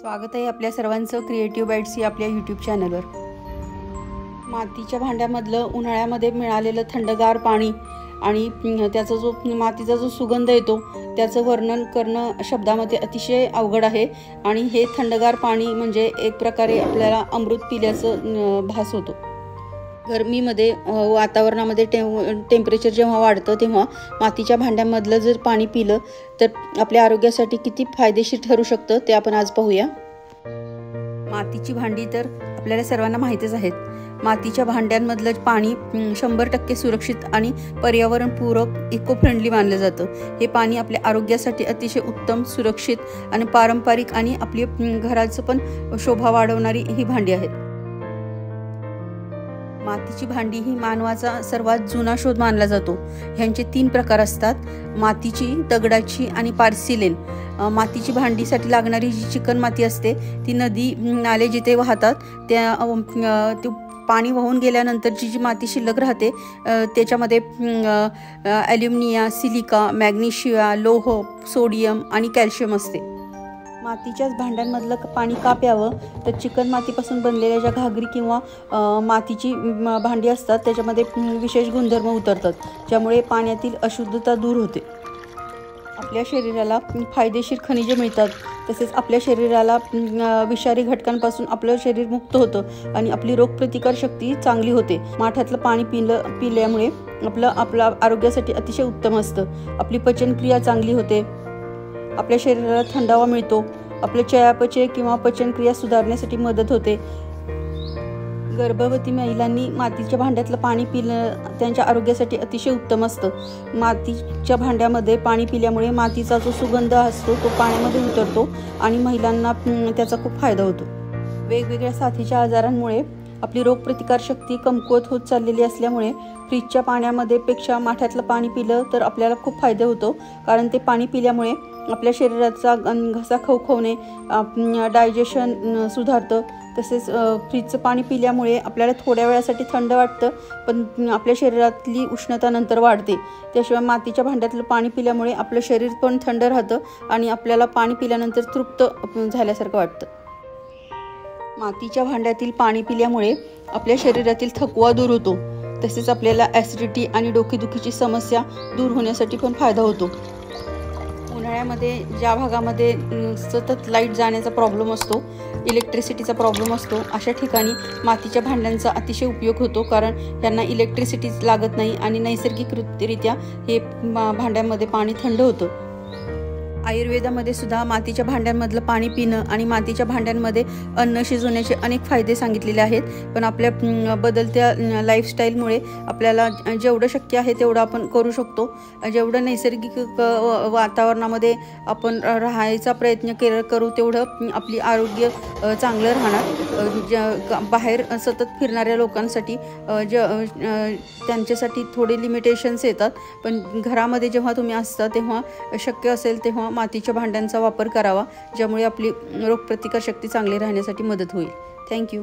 स्वागत आहे आपल्या सर्वांचं क्रिएटिव्ह बाईट्स या आपल्या यूट्यूब चॅनलवर। मातीच्या भांड्यामधलं उन्हाळ्यामध्ये मिळालेलं थंडगार पाणी आणि त्याचा जो मातीचा जो सुगंध येतो त्याचं वर्णन करणं शब्दामध्ये अतिशय अवघड आहे। आणि हे थंडगार पाणी म्हणजे एक प्रकारे आपल्याला अमृत पिल्याचं भास होतो। गरमीमध्ये वातावरणामध्ये टेम्परेचर जेव्हा वाढतं तेव्हा मातीच्या भांड्यामधलं जर पाणी पिलं तर आपल्या आरोग्यासाठी किती फायदेशीर ठरू शकतं ते आपण आज पाहूया। मातीची भांडी तर आपल्याला सर्वांना माहितीच आहेत। मातीच्या भांड्यांमधलं पाणी 100% सुरक्षित आणि पर्यावरणपूरक इको फ्रेंडली मानलं जातं। हे पाणी आपल्या आरोग्यासाठी अतिशय उत्तम, सुरक्षित आणि पारंपरिक आणि आपली घराचं पण शोभा वाढवणारी ही भांडी आहेत। मातीची भांडी ही मानवाचा सर्वात जुना शोध मानला जातो। ह्यांचे 3 प्रकार असतात: मातीची, दगडाची आणि पार्सिलेन। मातीची भांडीसाठी लागणारी जी चिकन माती असते ती नदी नाले जिथे वाहतात त्या पाणी वाहून गेल्यानंतर जी माती शिल्लक राहते त्याच्यामध्ये ॲल्युमिनियम, सिलिका, मॅग्नेशियम, लोह, सोडियम आणि कॅल्शियम असते। मातीच्याच भांड्यांमधलं पाणी का प्यावं तर चिकन मातीपासून बनलेल्या ज्या घागरी किंवा मातीची भांडी असतात त्याच्यामध्ये विशेष गुणधर्म उतरतात, ज्यामुळे पाण्यातील अशुद्धता दूर होते। आपल्या शरीराला फायदेशीर खनिजे मिळतात, तसेच आपल्या शरीराला विषारी घटकांपासून आपलं शरीर मुक्त होतं आणि आपली रोगप्रतिकार शक्ती चांगली होते। माठातलं पाणी पिल्यामुळे आपलं आरोग्यासाठी अतिशय उत्तम असतं। आपली पचनक्रिया चांगली होते, आपल्या शरीराला थंडावा मिळतो, आपले चयापचय किंवा पचनक्रिया सुधारण्यासाठी मदत होते। गर्भवती महिलांनी मातीच्या भांड्यातलं पाणी पिणं त्यांच्या आरोग्यासाठी अतिशय उत्तम असतं। मातीच्या भांड्यामध्ये पाणी पिल्यामुळे मातीचा जो सुगंध असतो तो पाण्यामध्ये उतरतो आणि महिलांना त्याचा खूप फायदा होतो। वेगवेगळ्या साथीच्या आजारांमुळे आपली रोगप्रतिकार शक्ती कमकुवत होत चाललेली असल्यामुळे फ्रीजच्या पाण्यामध्ये पेक्षा माठातलं पाणी पिलं तर आपल्याला खूप फायदा होतो, कारण ते पाणी पिल्यामुळे आपल्या शरीराचा घसा खवखवणे, डायजेशन सुधारतं। तसेच फ्रीजचं पाणी पिल्यामुळे आपल्याला थोड्या वेळासाठी थंड वाटतं, पण आपल्या शरीरातली उष्णता नंतर वाढते। त्याशिवाय मातीच्या भांड्यातलं पाणी पिल्यामुळे आपलं शरीर पण थंड राहतं आणि आपल्याला पाणी पिल्यानंतर तृप्त झाल्यासारखं वाटतं। मातीच्या भांड्यातील पाणी पिल्यामुळे आपल्या शरीरातील थकवा दूर होतो, तसेच आपल्याला ॲसिडिटी आणि डोकेदुखीची समस्या दूर होण्यासाठी पण फायदा होतो। उन्हाळ्यामध्ये ज्या भागामध्ये सतत लाईट जाण्याचा प्रॉब्लेम असतो, इलेक्ट्रिसिटीचा प्रॉब्लेम असतो, अशा ठिकाणी मातीच्या भांड्यांचा अतिशय उपयोग होतो, कारण यांना इलेक्ट्रिसिटी लागत नाही आणि नैसर्गिकरित्या हे भांड्यांमध्ये पाणी थंड होतं। आयुर्वेदामध्ये सुद्धा मातीच्या भांड्यांमधलं पाणी पिणं आणि मातीच्या भांड्यांमध्ये अन्न शिजवण्याचे अनेक फायदे सांगितलेले आहेत। पण आपल्या बदलत्या लाईफस्टाईलमुळे आपल्याला जेवढं शक्य आहे तेवढं आपण करू शकतो। जेवढं नैसर्गिक वातावरणामध्ये आपण राहायचा प्रयत्न करू तेवढं आपली आरोग्य चांगलं राहणार। बाहेर सतत फिरणाऱ्या लोकांसाठी त्यांच्यासाठी थोडे लिमिटेशन्स येतात, पण घरामध्ये जेव्हा तुम्ही असता तेव्हा शक्य असेल तेव्हा मातीच्या भांड्यांचा वापर करावा, ज्यामुळे आपली रोगप्रतिकार शक्ती चांगली राहण्यासाठी मदत होईल। थँक्यू।